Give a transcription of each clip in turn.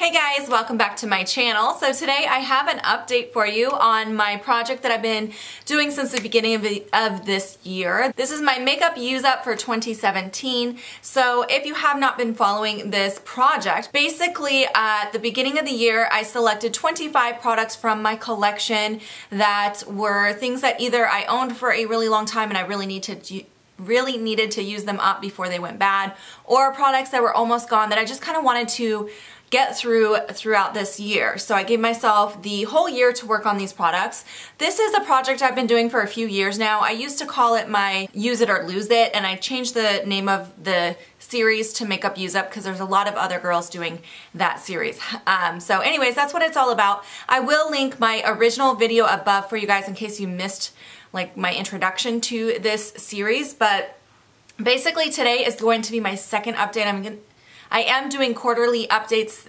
Hey guys, welcome back to my channel. So today I have an update for you on my project that I've been doing since the beginning of this year. This is my makeup use up for 2017. So if you have not been following this project, basically at the beginning of the year I selected 25 products from my collection that were things that either I owned for a really long time and I really needed to use them up before they went bad, or products that were almost gone that I just kind of wanted to get throughout this year. So I gave myself the whole year to work on these products. This is a project I've been doing for a few years now. I used to call it my Use It or Lose It, and I changed the name of the series to Makeup Use Up because there's a lot of other girls doing that series. So anyways, that's what it's all about. I will link my original video above for you guys in case you missed like my introduction to this series, but basically today is going to be my second update. I am doing quarterly updates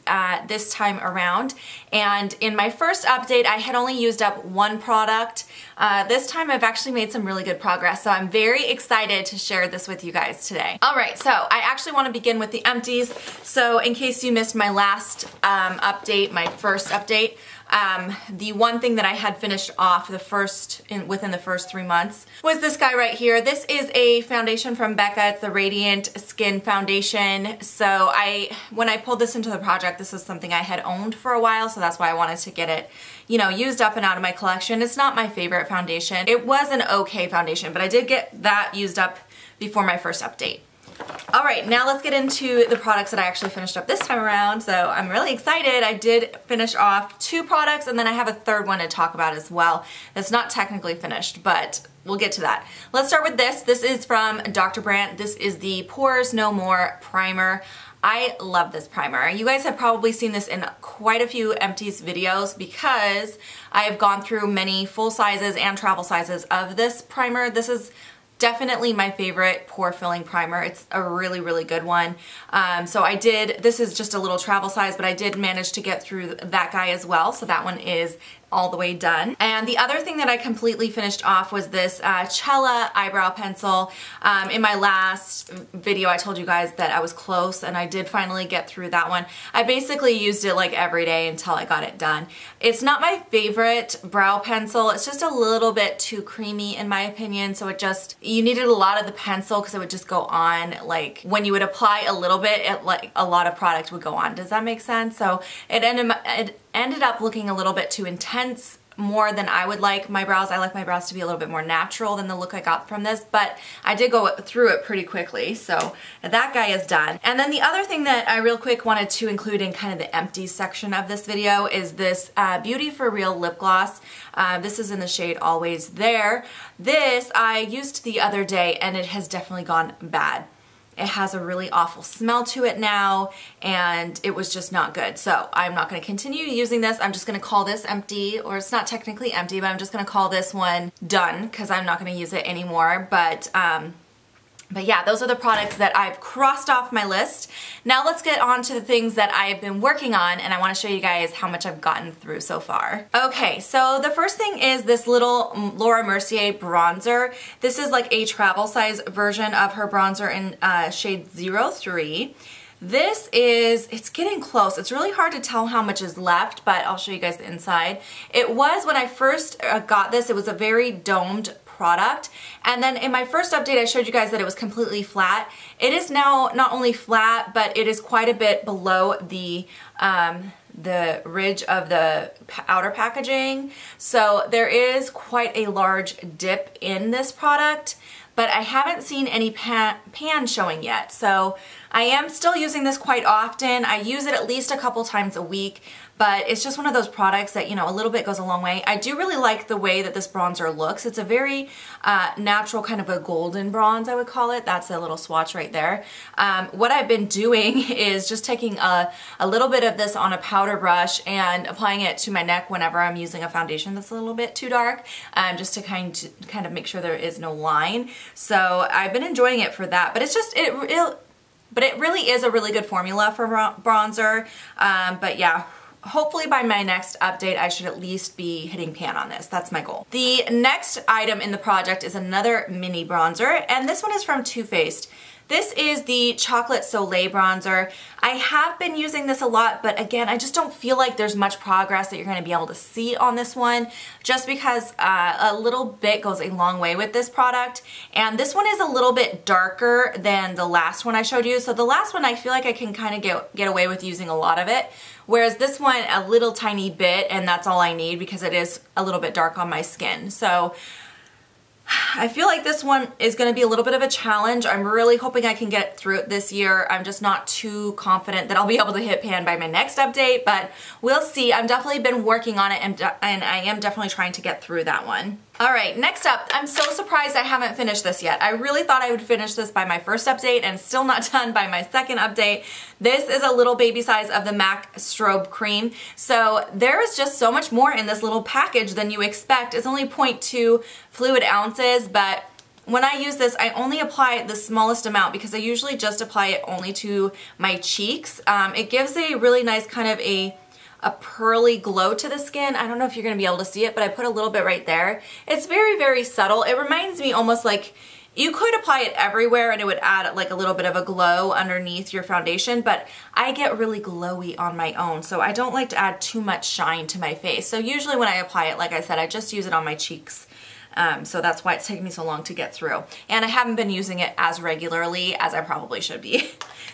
this time around, and in my first update I had only used up one product. This time I've actually made some really good progress, so I'm very excited to share this with you guys today. Alright, so I actually want to begin with the empties. So in case you missed my last update, my first update, the one thing that I had finished off within the first 3 months was this guy right here. This is a foundation from Becca. It's the Radiant Skin Foundation. So when I pulled this into the project, this is something I had owned for a while, so that's why I wanted to get it, you know, used up and out of my collection. It's not my favorite foundation. It was an okay foundation, but I did get that used up before my first update. Alright, now let's get into the products that I actually finished up this time around. So I'm really excited. I did finish off 2 products, and then I have a third one to talk about as well. It's not technically finished, but we'll get to that. Let's start with this. This is from Dr. Brandt. This is the Pores No More Primer. I love this primer. You guys have probably seen this in quite a few empties videos because I have gone through many full sizes and travel sizes of this primer. This is definitely my favorite pore filling primer. It's a really, really good one. This is just a little travel size, but I did manage to get through that guy as well. So that one is all the way done. And the other thing that I completely finished off was this Cella eyebrow pencil. In my last video I told you guys that I was close, and I did finally get through that one. I basically used it like every day until I got it done. It's not my favorite brow pencil. It's just a little bit too creamy in my opinion, so you needed a lot of the pencil because it would just go on, like when you would apply a little bit, a lot of product would go on. Does that make sense? So it ended up looking a little bit too intense, more than I would like my brows. I like my brows to be a little bit more natural than the look I got from this, but I did go through it pretty quickly, so that guy is done. And then the other thing that I real quick wanted to include in kind of the empties section of this video is this Beauty For Real lip gloss. This is in the shade Always There. This I used the other day and it has definitely gone bad. It has a really awful smell to it now, and it was just not good. So I'm not going to continue using this. I'm just going to call this empty, or it's not technically empty, but I'm just going to call this one done because I'm not going to use it anymore. But yeah, those are the products that I've crossed off my list. Now let's get on to the things that I've been working on, and I want to show you guys how much I've gotten through so far. Okay, so the first thing is this little Laura Mercier bronzer. This is like a travel size version of her bronzer in shade 03. It's getting close. It's really hard to tell how much is left, but I'll show you guys the inside. It was, when I first got this, it was a very domed product, and then in my first update I showed you guys that it was completely flat. It is now not only flat, but it is quite a bit below the ridge of the outer packaging, so there is quite a large dip in this product, but I haven't seen any pan showing yet. So I am still using this quite often. I use it at least a couple times a week, but it's just one of those products that, you know, a little bit goes a long way. I do really like the way that this bronzer looks. It's a very natural, kind of a golden bronze, I would call it. That's a little swatch right there. What I've been doing is just taking a little bit of this on a powder brush and applying it to my neck whenever I'm using a foundation that's a little bit too dark, just to kind of make sure there is no line. So I've been enjoying it for that, but it's just, but it really is a really good formula for bronzer. But yeah, hopefully by my next update I should at least be hitting pan on this. That's my goal. The next item in the project is another mini bronzer, and this one is from Too Faced. This is the Chocolate Soleil Bronzer. I have been using this a lot, but again, I just don't feel like there's much progress that you're going to be able to see on this one, just because a little bit goes a long way with this product. And this one is a little bit darker than the last one I showed you. So the last one, I feel like I can kind of get away with using a lot of it, whereas this one, a little tiny bit, and that's all I need because it is a little bit dark on my skin. So I feel like this one is going to be a little bit of a challenge. I'm really hoping I can get through it this year. I'm just not too confident that I'll be able to hit pan by my next update, but we'll see. I've definitely been working on it, and I am definitely trying to get through that one. All right, next up, I'm so surprised I haven't finished this yet. I really thought I would finish this by my first update and still not done by my second update. This is a little baby size of the MAC Strobe Cream. So there is just so much more in this little package than you expect. It's only 0.2 fluid ounces, but when I use this, I only apply the smallest amount because I usually just apply it only to my cheeks. It gives a really nice kind of a pearly glow to the skin. I don't know if you're going to be able to see it, but I put a little bit right there. It's very, very subtle. It reminds me almost like you could apply it everywhere and it would add like a little bit of a glow underneath your foundation, but I get really glowy on my own, so I don't like to add too much shine to my face. So usually when I apply it, like I said, I just use it on my cheeks. So that's why it's taking me so long to get through. And I haven't been using it as regularly as I probably should be,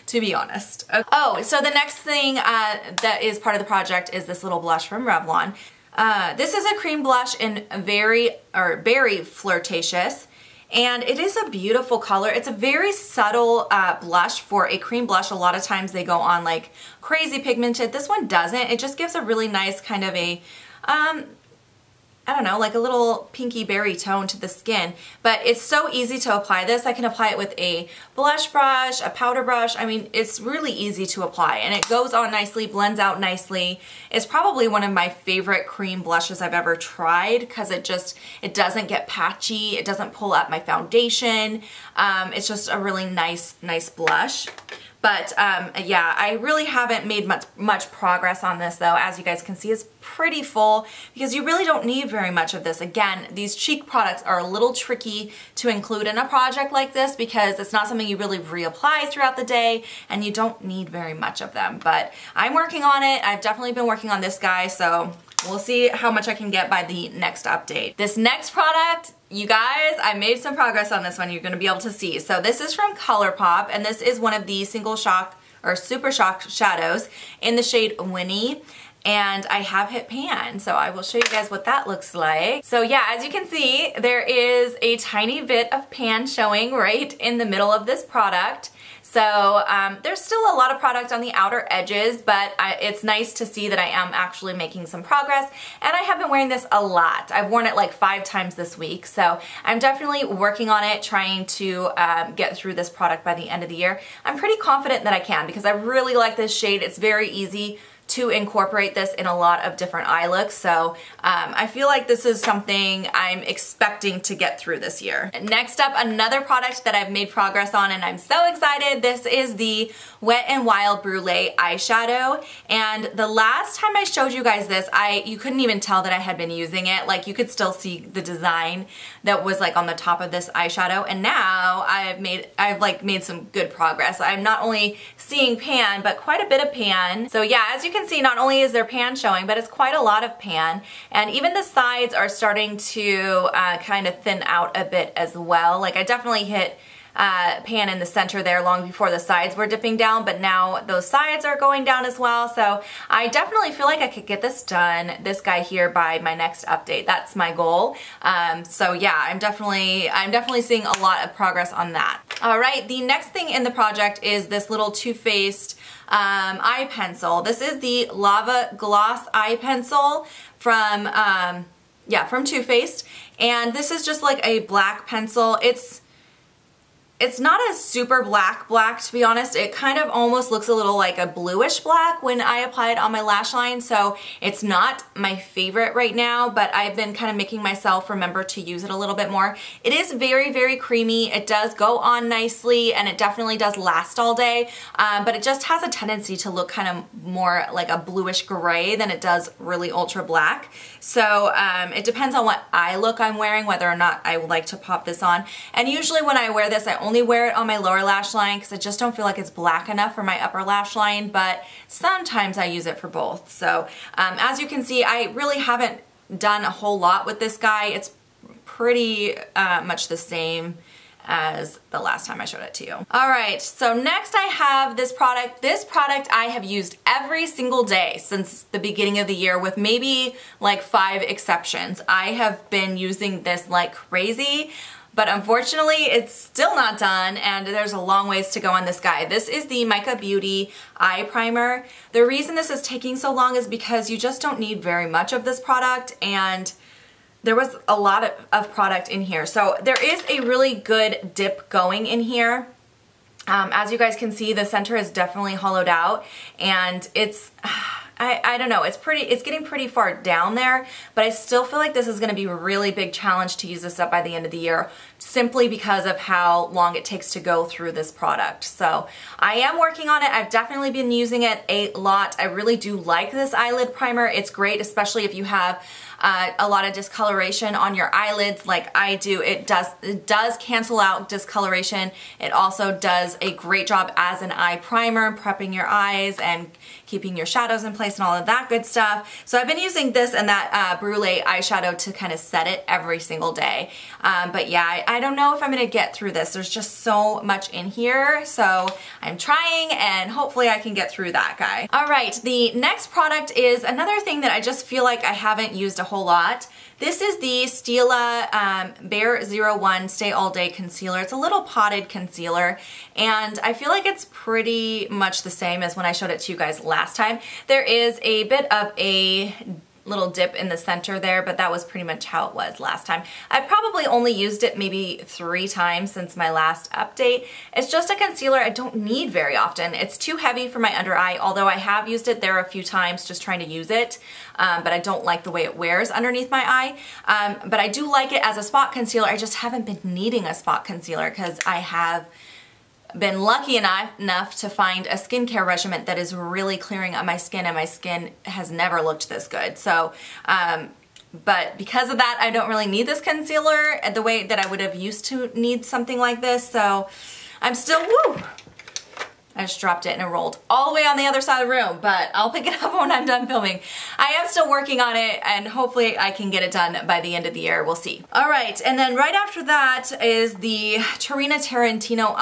to be honest. Okay. Oh, so the next thing that is part of the project is this little blush from Revlon. This is a cream blush in very flirtatious. And it is a beautiful color. It's a very subtle blush for a cream blush. A lot of times they go on like crazy pigmented. This one doesn't. It just gives a really nice kind of a I don't know, like a little pinky berry tone to the skin, but it's so easy to apply this. I can apply it with a blush brush, a powder brush. I mean, it's really easy to apply, and it goes on nicely, blends out nicely. It's probably one of my favorite cream blushes I've ever tried because it doesn't get patchy. It doesn't pull up my foundation. It's just a really nice blush. But yeah, I really haven't made much progress on this though. As you guys can see, it's pretty full because you really don't need very much of this. Again, these cheek products are a little tricky to include in a project like this because it's not something you really reapply throughout the day and you don't need very much of them. But I'm working on it. I've definitely been working on this guy, so we'll see how much I can get by the next update. This next product, you guys, I made some progress on this one. You're going to be able to see. So this is from ColourPop, and this is one of the Single Shock or Super Shock shadows in the shade Winnie. And I have hit pan, so I will show you guys what that looks like. So yeah, as you can see, there is a tiny bit of pan showing right in the middle of this product. So there's still a lot of product on the outer edges, but it's nice to see that I am actually making some progress. And I have been wearing this a lot. I've worn it like 5 times this week. So I'm definitely working on it, trying to get through this product by the end of the year. I'm pretty confident that I can because I really like this shade. It's very easy to incorporate this in a lot of different eye looks. So I feel like this is something I'm expecting to get through this year. Next up, another product that I've made progress on and I'm so excited. This is the Wet n Wild Brulee eyeshadow. And the last time I showed you guys this, you couldn't even tell that I had been using it. Like you could still see the design that was like on the top of this eyeshadow. And now I've made some good progress. I'm not only seeing pan, but quite a bit of pan. So yeah, as you can see, not only is there pan showing, but it's quite a lot of pan. And even the sides are starting to kind of thin out a bit as well. Like I definitely hit pan in the center there long before the sides were dipping down, but now those sides are going down as well. So I definitely feel like I could get this done, this guy here, by my next update. That's my goal. So yeah, I'm definitely seeing a lot of progress on that. All right, the next thing in the project is this little Too Faced eye pencil. This is the Lava Gloss eye pencil from Too Faced, and this is just like a black pencil. It's not a super black to be honest. It kind of almost looks a little like a bluish black when I apply it on my lash line, so it's not my favorite right now, but I've been kind of making myself remember to use it a little bit more. It is very, very creamy. It does go on nicely and it definitely does last all day, but it just has a tendency to look kind of more like a bluish gray than it does really ultra black. So it depends on what eye look I'm wearing, whether or not I would like to pop this on. And usually when I wear this, I only wear it on my lower lash line because I just don't feel like it's black enough for my upper lash line, but sometimes I use it for both. So as you can see, I really haven't done a whole lot with this guy. It's pretty much the same as the last time I showed it to you. All right, so next I have this product. This product I have used every single day since the beginning of the year with maybe like 5 exceptions. I have been using this like crazy, but unfortunately it's still not done and there's a long ways to go on this guy. This is the Mica Beauty Eye Primer. The reason this is taking so long is because you just don't need very much of this product, and there was a lot of product in here. So there is a really good dip going in here. As you guys can see, the center is definitely hollowed out, and it's, I don't know, it's getting pretty far down there, but I still feel like this is gonna be a really big challenge to use this up by the end of the year, simply because of how long it takes to go through this product. So I am working on it. I've definitely been using it a lot. I really do like this eyelid primer. It's great, especially if you have a lot of discoloration on your eyelids like I do. It does cancel out discoloration. It also does a great job as an eye primer, prepping your eyes and keeping your shadows in place and all of that good stuff. So I've been using this and that Brulee eyeshadow to kind of set it every single day. But yeah, I don't know if I'm gonna get through this. There's just so much in here. So I'm trying, and hopefully I can get through that guy. All right, the next product is another thing that I just feel like I haven't used a whole lot. This is the Stila Bare 01 Stay All Day Concealer. It's a little potted concealer, and I feel like it's pretty much the same as when I showed it to you guys last time. There is a bit of a little dip in the center there, but that was pretty much how it was last time. I've probably only used it maybe 3 times since my last update. It's just a concealer I don't need very often. It's too heavy for my under eye, although I have used it there a few times just trying to use it, but I don't like the way it wears underneath my eye. But I do like it as a spot concealer. I just haven't been needing a spot concealer because I have been lucky enough to find a skincare regimen that is really clearing up my skin, and my skin has never looked this good. So, but because of that, I don't really need this concealer the way that I would have used to need something like this. So I'm still, woo! I just dropped it and it rolled all the way on the other side of the room, but I'll pick it up when I'm done filming. I am still working on it, and hopefully I can get it done by the end of the year. We'll see. All right, and then right after that is the Tarina Tarantino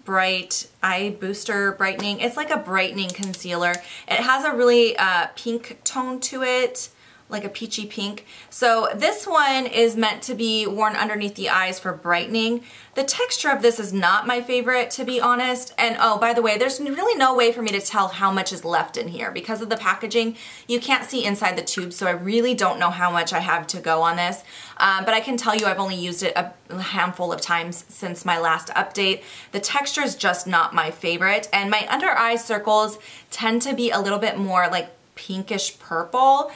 Bright Eye Booster Brightening. It's like a brightening concealer. It has a really pink tone to it, like a peachy pink. So this one is meant to be worn underneath the eyes for brightening. The texture of this is not my favorite, to be honest. And oh, by the way, there's really no way for me to tell how much is left in here. Because of the packaging, you can't see inside the tube, so I really don't know how much I have to go on this. But I can tell you I've only used it a handful of times since my last update. The texture is just not my favorite, and my under eye circles tend to be a little bit more like pinkish purple,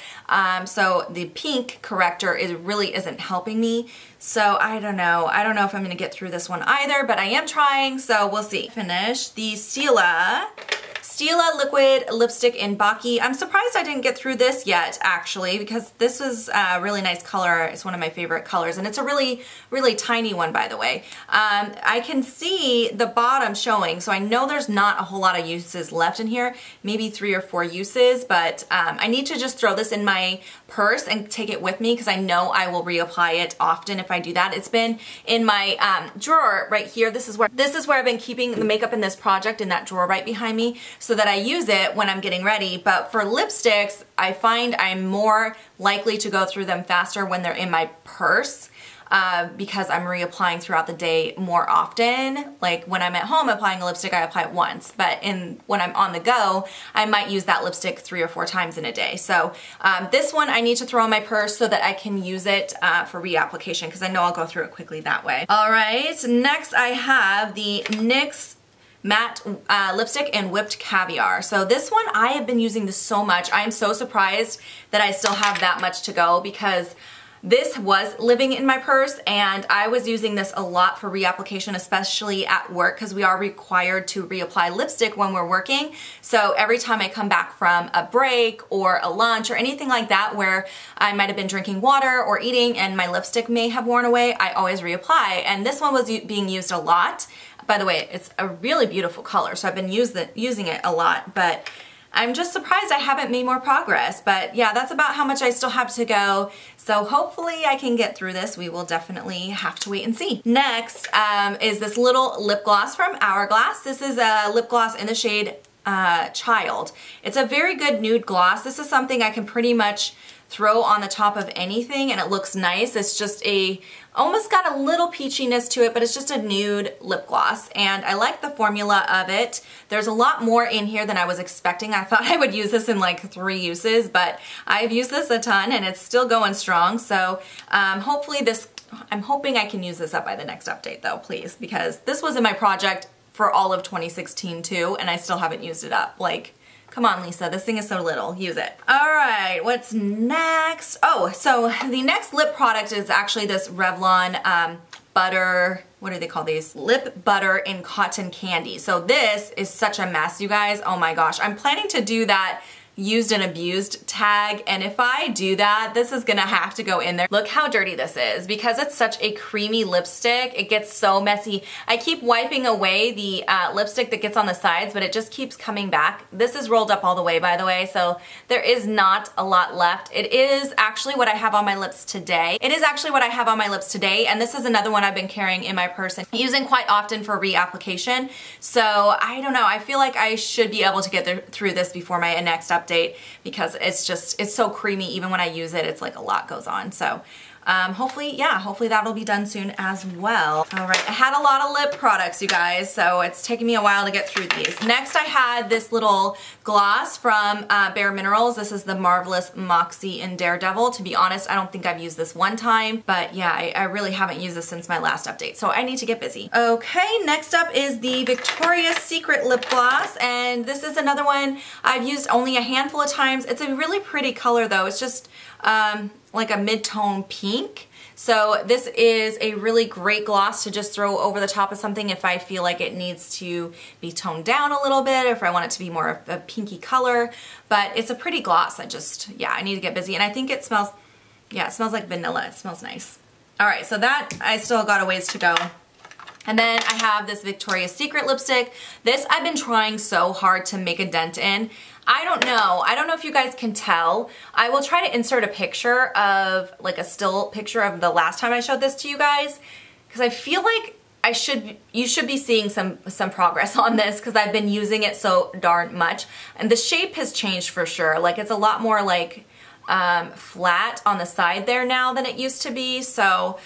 so the pink corrector really isn't helping me. So I don't know if I'm gonna get through this one either, but I am trying, so we'll see. Finish the Stila Liquid Lipstick in Baki. I'm surprised I didn't get through this yet, actually, because this was a really nice color. It's one of my favorite colors, and it's a really, really tiny one, by the way. I can see the bottom showing, so I know there's not a whole lot of uses left in here, maybe 3 or 4 uses, but I need to just throw this in my purse and take it with me, because I know I will reapply it often if I do that. It's been in my drawer right here. This is where I've been keeping the makeup in this project, in that drawer right behind me, so that I use it when I'm getting ready. But for lipsticks, I find I'm more likely to go through them faster when they're in my purse, because I'm reapplying throughout the day more often. Like when I'm at home applying a lipstick, I apply it once, but when I'm on the go, I might use that lipstick 3 or 4 times in a day. So this one I need to throw in my purse so that I can use it for reapplication, because I know I'll go through it quickly that way. All right, next I have the NYX Matte Lipstick in Whipped Caviar. So this one, I have been using this so much. I am so surprised that I still have that much to go, because This was living in my purse, and I was using this a lot for reapplication, especially at work, because we are required to reapply lipstick when we're working. So every time I come back from a break or a lunch or anything like that where I might have been drinking water or eating and my lipstick may have worn away, I always reapply. And this one was being used a lot. By the way, it's a really beautiful color, so I've been using it a lot, but I'm just surprised I haven't made more progress. But yeah, that's about how much I still have to go. So hopefully I can get through this. We will definitely have to wait and see. Next is this little lip gloss from Hourglass. This is a lip gloss in the shade Child. It's a very good nude gloss. This is something I can pretty much throw on the top of anything and it looks nice. It's just almost got a little peachiness to it, but it's just a nude lip gloss, and I like the formula of it. There's a lot more in here than I was expecting. I thought I would use this in like 3 uses, but I've used this a ton and it's still going strong. So hopefully I'm hoping I can use this up by the next update though, please, because this was in my project for all of 2016 too, and I still haven't used it up. Like, come on, Lisa, this thing is so little. Use it. All right, what's next? Oh, so the next lip product is actually this Revlon butter, what do they call these? Lip butter in cotton candy. So this is such a mess, you guys. Oh my gosh, I'm planning to do that used and abused tag, and if I do that, this is gonna have to go in there. Look how dirty this is. Because it's such a creamy lipstick, it gets so messy. I keep wiping away the lipstick that gets on the sides, but it just keeps coming back. This is rolled up all the way, by the way, so there is not a lot left. It is actually what I have on my lips today. It is actually what I have on my lips today, and this is another one I've been carrying in my purse and using quite often for reapplication. So I don't know, I feel like I should be able to get through this before my next update, because it's so creamy. Even when I use it, it's like a lot goes on. So hopefully that'll be done soon as well. All right, I had a lot of lip products, you guys, so it's taking me a while to get through these. Next, I had this little gloss from Bare Minerals. This is the Marvelous Moxie in Daredevil. To be honest, I don't think I've used this one time, but yeah, I really haven't used this since my last update, so I need to get busy. Okay, next up is the Victoria's Secret lip gloss, and this is another one I've used only a handful of times. It's a really pretty color though. It's just like a mid-tone pink. So this is a really great gloss to just throw over the top of something if I feel like it needs to be toned down a little bit, or if I want it to be more of a pinky color. But it's a pretty gloss. I need to get busy. And I think it smells, yeah, it smells like vanilla. It smells nice. All right, so that, I still got a ways to go. And then I have this Victoria's Secret lipstick. This I've been trying so hard to make a dent in. I don't know if you guys can tell. I will try to insert a picture of, like a still picture of the last time I showed this to you guys, because I feel like you should be seeing some progress on this, because I've been using it so darn much. And the shape has changed for sure. Like, it's a lot more like flat on the side there now than it used to be. So,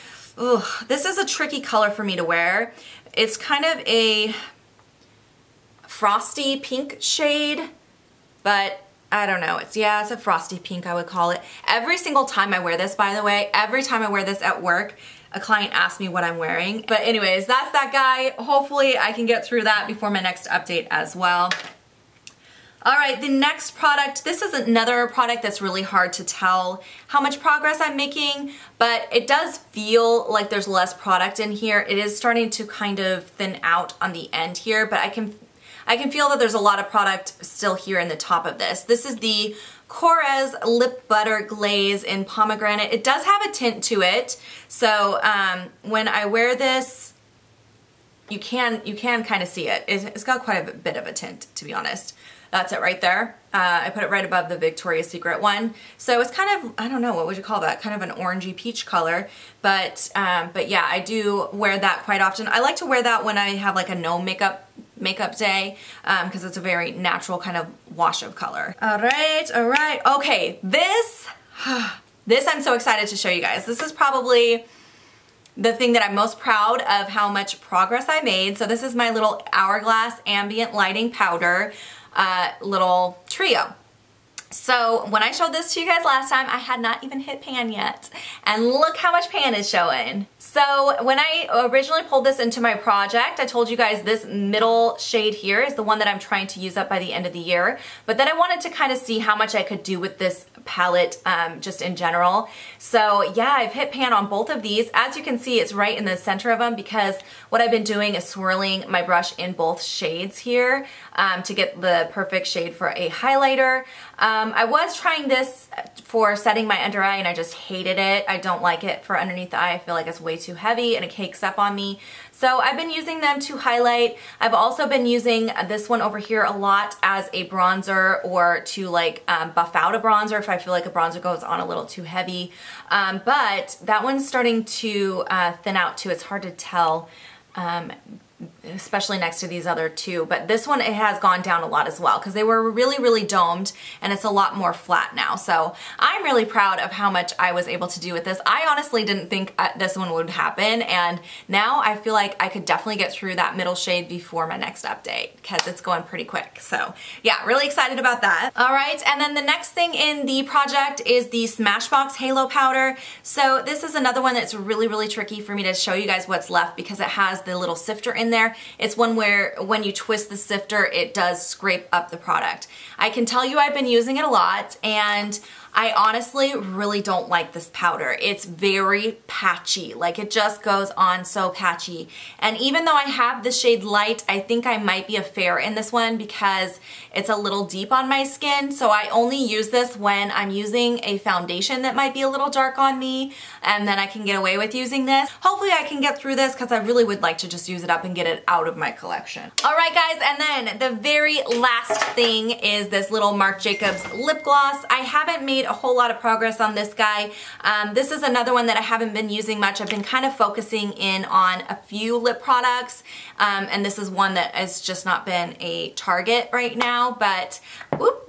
this is a tricky color for me to wear. It's kind of a frosty pink shade, but I don't know. It's a frosty pink, I would call it. Every single time I wear this, by the way, every time I wear this at work, a client asks me what I'm wearing. But anyways, that's that guy. Hopefully I can get through that before my next update as well. All right, the next product, this is another product that's really hard to tell how much progress I'm making, but it does feel like there's less product in here. It is starting to kind of thin out on the end here, but I can feel that there's a lot of product still here in the top of this. This is the Korres Lip Butter Glaze in Pomegranate. It does have a tint to it, so when I wear this, you can kind of see it. It's got quite a bit of a tint, to be honest. That's it right there. I put it right above the Victoria's Secret one. So it's kind of, I don't know, what would you call that? Kind of an orangey peach color. But yeah, I do wear that quite often. I like to wear that when I have like a no makeup day, because it's a very natural kind of wash of color. All right. Okay, this I'm so excited to show you guys. This is probably the thing that I'm most proud of how much progress I made. So this is my little Hourglass Ambient Lighting Powder little trio. So when I showed this to you guys last time, I had not even hit pan yet. And look how much pan is showing. So when I originally pulled this into my project, I told you guys this middle shade here is the one that I'm trying to use up by the end of the year. But then I wanted to kind of see how much I could do with this palette just in general. So yeah, I've hit pan on both of these. As you can see, it's right in the center of them because what I've been doing is swirling my brush in both shades here to get the perfect shade for a highlighter. I was trying this for setting my under eye and I just hated it. I don't like it for underneath the eye. I feel like it's way too heavy and it cakes up on me. So I've been using them to highlight. I've also been using this one over here a lot as a bronzer or to like buff out a bronzer if I feel like a bronzer goes on a little too heavy. But that one's starting to thin out too. It's hard to tell. Especially next to these other two, but this one, it has gone down a lot as well because they were really domed and it's a lot more flat now. So I'm really proud of how much I was able to do with this. I honestly didn't think this one would happen, and now I feel like I could definitely get through that middle shade before my next update because it's going pretty quick. So yeah, really excited about that. All right, and then the next thing in the project is the Smashbox Halo Powder. So this is another one that's really tricky for me to show you guys what's left because it has the little sifter in there. It's one where when you twist the sifter, it does scrape up the product. I can tell you I've been using it a lot, and I honestly really don't like this powder. It's very patchy, like it just goes on so patchy. And even though I have the shade Light, I think I might be a fair in this one because it's a little deep on my skin. So I only use this when I'm using a foundation that might be a little dark on me, and then I can get away with using this. Hopefully I can get through this because I really would like to just use it up and get it out of my collection. All right guys, and then the very last thing is this little Marc Jacobs lip gloss. I haven't made a whole lot of progress on this guy. This is another one that I haven't been using much. I've been kind of focusing in on a few lip products, and this is one that has just not been a target right now, but whoop,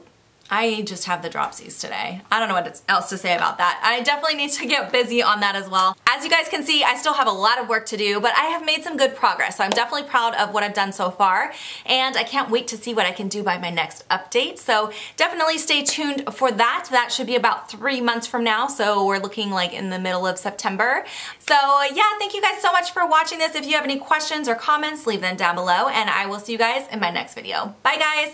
I just have the dropsies today. I don't know what else to say about that. I definitely need to get busy on that as well. As you guys can see, I still have a lot of work to do, but I have made some good progress. So I'm definitely proud of what I've done so far, and I can't wait to see what I can do by my next update. So definitely stay tuned for that. That should be about 3 months from now, so we're looking like in the middle of September. So yeah, thank you guys so much for watching this. If you have any questions or comments, leave them down below, and I will see you guys in my next video. Bye guys!